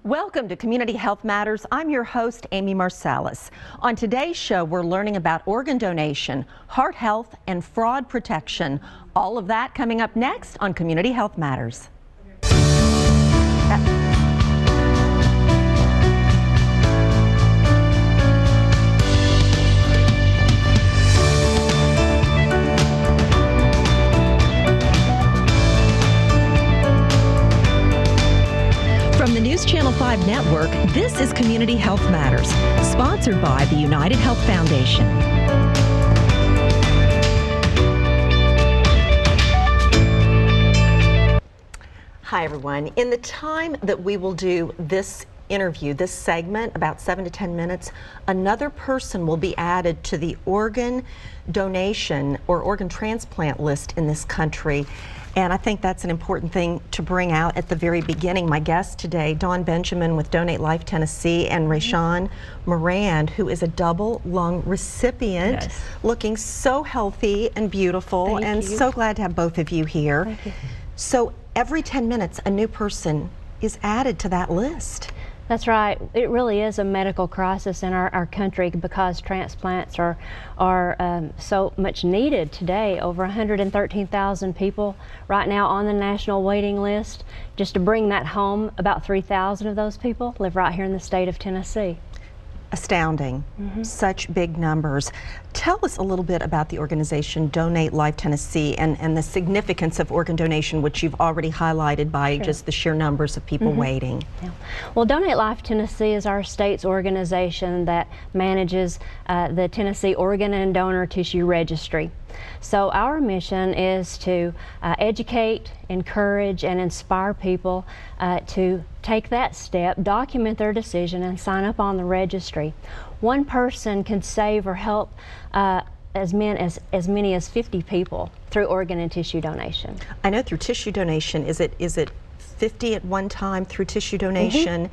Welcome to Community Health Matters. I'm your host, Amy Marsalis. On today's show, we're learning about organ donation, heart health, and fraud protection. All of that coming up next on Community Health Matters. From the News Channel 5 Network, this is Community Health Matters, sponsored by the United Health Foundation. Hi, everyone. In the time that we will do this interview, this segment, about 7 to 10 minutes, another person will be added to the organ donation or organ transplant list in this country. And I think that's an important thing to bring out at the very beginning. My guest today, Dawn Benjamin with Donate Life Tennessee, and Rayshawn Moran, who is a double lung recipient, looking so healthy and beautiful. Thank you. So glad to have both of you here. Thank you. So every 10 minutes, a new person is added to that list. That's right. It really is a medical crisis in our country because transplants are so much needed today. Over 113,000 people right now on the national waiting list. Just to bring that home, about 3,000 of those people live right here in the state of Tennessee. Astounding. Such big numbers. Tell us a little bit about the organization Donate Life Tennessee and the significance of organ donation, which you've already highlighted by just the sheer numbers of people waiting. Well, Donate Life Tennessee is our state's organization that manages the Tennessee Organ and Donor Tissue Registry. So our mission is to educate, encourage, and inspire people to take that step, document their decision, and sign up on the registry. One person can save or help as many as 50 people through organ and tissue donation. I know through tissue donation, is it 50 at one time through tissue donation?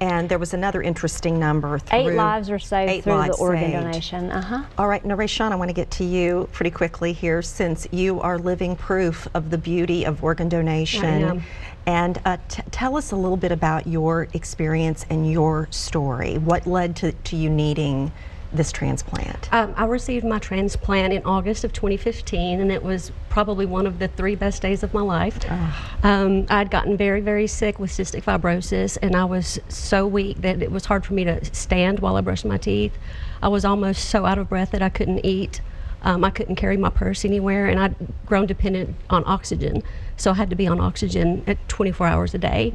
And there was another interesting number. 8 lives are saved through the organ donation. All right, now Rayshawn, I want to get to you pretty quickly here, since you are living proof of the beauty of organ donation. I am. And tell us a little bit about your experience and your story. What led to you needing this transplant? I received my transplant in August of 2015, and it was probably one of the 3 best days of my life. I'd gotten very, very sick with cystic fibrosis, and I was so weak that it was hard for me to stand while I brushed my teeth. I was almost so out of breath that I couldn't eat. I couldn't carry my purse anywhere, and I'd grown dependent on oxygen, so I had to be on oxygen at 24 hours a day.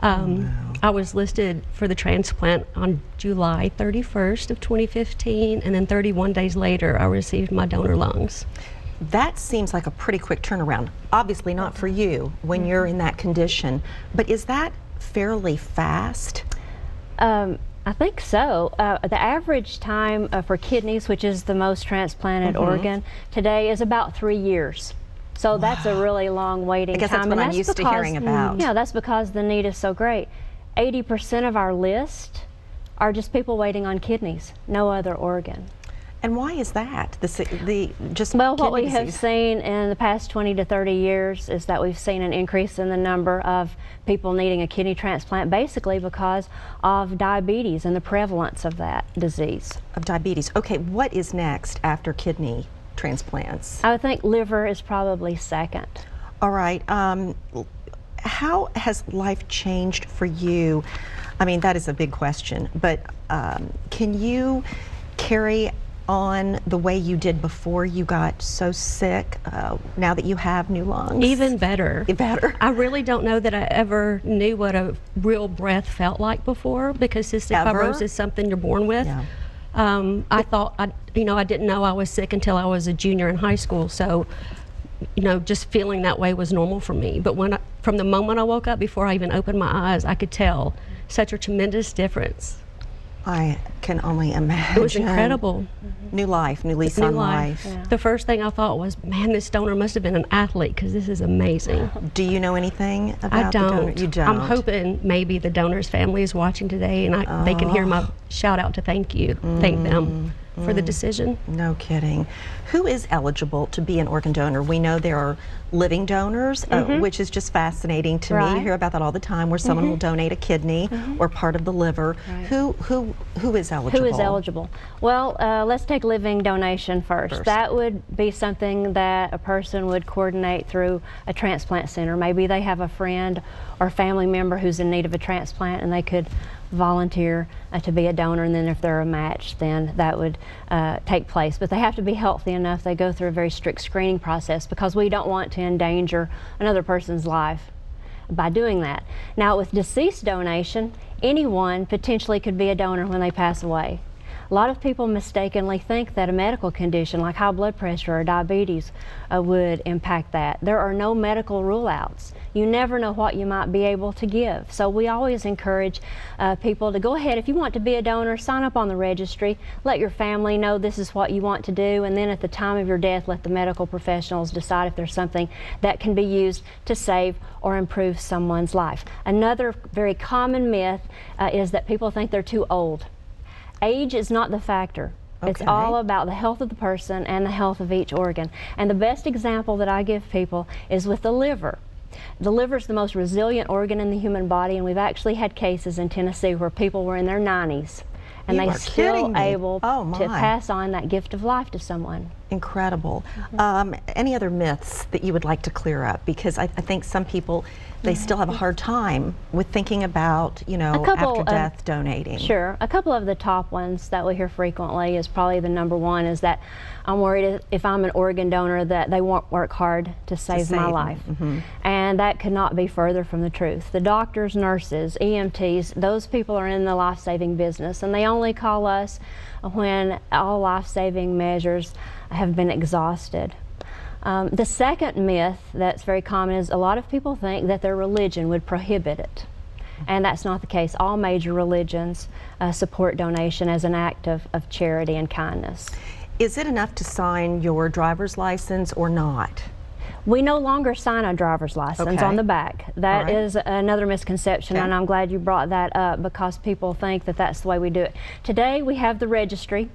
I was listed for the transplant on July 31st of 2015, and then 31 days later I received my donor lungs. That seems like a pretty quick turnaround. Obviously not for you when you're in that condition, but is that fairly fast? I think so. The average time for kidneys, which is the most transplanted organ today, is about 3 years. So that's a really long waiting time. I guess that's what I'm used to hearing about. Yeah, that's because the need is so great. 80% of our list are just people waiting on kidneys, no other organ. And why is that? Well, what we have seen in the past 20 to 30 years is that we've seen an increase in the number of people needing a kidney transplant, basically because of diabetes and the prevalence of that disease. Of diabetes. Okay, what is next after kidney transplants? I would think liver is probably second. All right. How has life changed for you? I mean, that is a big question, but can you carry on the way you did before you got so sick, now that you have new lungs? Even better. Better? I really don't know that I ever knew what a real breath felt like before, because cystic fibrosis is something you're born with. I thought, I didn't know I was sick until I was a junior in high school, so just feeling that way was normal for me. But from the moment I woke up, before I even opened my eyes, I could tell such a tremendous difference. I can only imagine. It was incredible. New life, new lease on life. Yeah. The first thing I thought was, man, this donor must have been an athlete, because this is amazing. Do you know anything about the donor? I don't. You don't? I'm hoping maybe the donor's family is watching today, and they can hear my shout out to thank you, thank them. for the decision. No kidding. Who is eligible to be an organ donor? We know there are living donors, which is just fascinating to me. You hear about that all the time, where someone will donate a kidney or part of the liver. Who is eligible? Who is eligible? Well, let's take living donation first. That would be something that a person would coordinate through a transplant center. Maybe they have a friend or family member who's in need of a transplant, and they could volunteer to be a donor, and then if they're a match, then that would take place. But they have to be healthy enough. They go through a very strict screening process, because we don't want to endanger another person's life by doing that. Now, with deceased donation, anyone potentially could be a donor when they pass away. A lot of people mistakenly think that a medical condition like high blood pressure or diabetes would impact that. There are no medical rule-outs. You never know what you might be able to give. So we always encourage people to go ahead. If you want to be a donor, sign up on the registry. Let your family know this is what you want to do, and then at the time of your death, let the medical professionals decide if there's something that can be used to save or improve someone's life. Another very common myth is that people think they're too old. Age is not the factor. It's all about the health of the person and the health of each organ. And the best example that I give people is with the liver. The liver is the most resilient organ in the human body, and we've actually had cases in Tennessee where people were in their 90s and they still able to pass on that gift of life to someone. Incredible. Any other myths that you would like to clear up? Because I think some people, they still have a hard time with thinking about, you know, after death donating. Sure. A couple of the top ones that we hear frequently is probably the number one is that I'm worried if I'm an organ donor that they won't work hard to save my life. And that could not be further from the truth. The doctors, nurses, EMTs, those people are in the life-saving business, and they only call us when all life-saving measures have been exhausted. The second myth that's very common is a lot of people think that their religion would prohibit it. And that's not the case. All major religions support donation as an act of charity and kindness. Is it enough to sign your driver's license or not? We no longer sign a driver's license on the back. That is another misconception, and I'm glad you brought that up, because people think that that's the way we do it. Today we have the registry,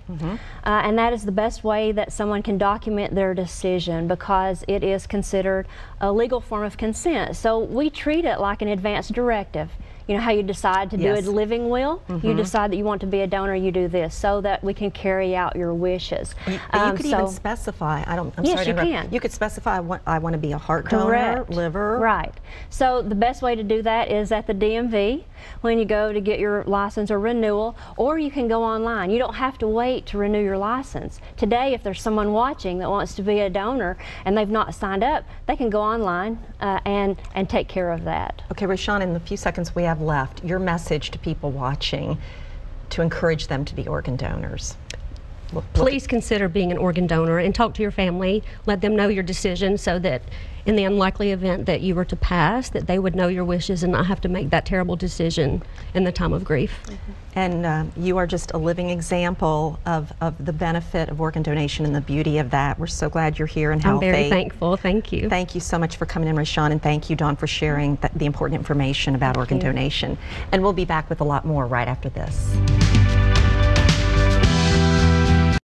and that is the best way that someone can document their decision, because it is considered a legal form of consent. So we treat it like an advance directive. You know how you decide to do a living will? You decide that you want to be a donor, you do this, so that we can carry out your wishes. You could even specify, I'm sorry to interrupt. You could specify, I want to be a heart donor, liver. Right. So the best way to do that is at the DMV when you go to get your license or renewal, or you can go online. You don't have to wait to renew your license. Today, if there's someone watching that wants to be a donor and they've not signed up, they can go online and take care of that. Okay, Rashawn, in the few seconds we have left, your message to people watching to encourage them to be organ donors. Please consider being an organ donor and talk to your family. Let them know your decision, so that in the unlikely event that you were to pass, that they would know your wishes and not have to make that terrible decision in the time of grief. And you are just a living example of the benefit of organ donation and the beauty of that. We're so glad you're here and healthy. I'm very thankful. Thank you. Thank you so much for coming in, Rashawn, and thank you, Dawn, for sharing the important information about organ donation. And we'll be back with a lot more right after this.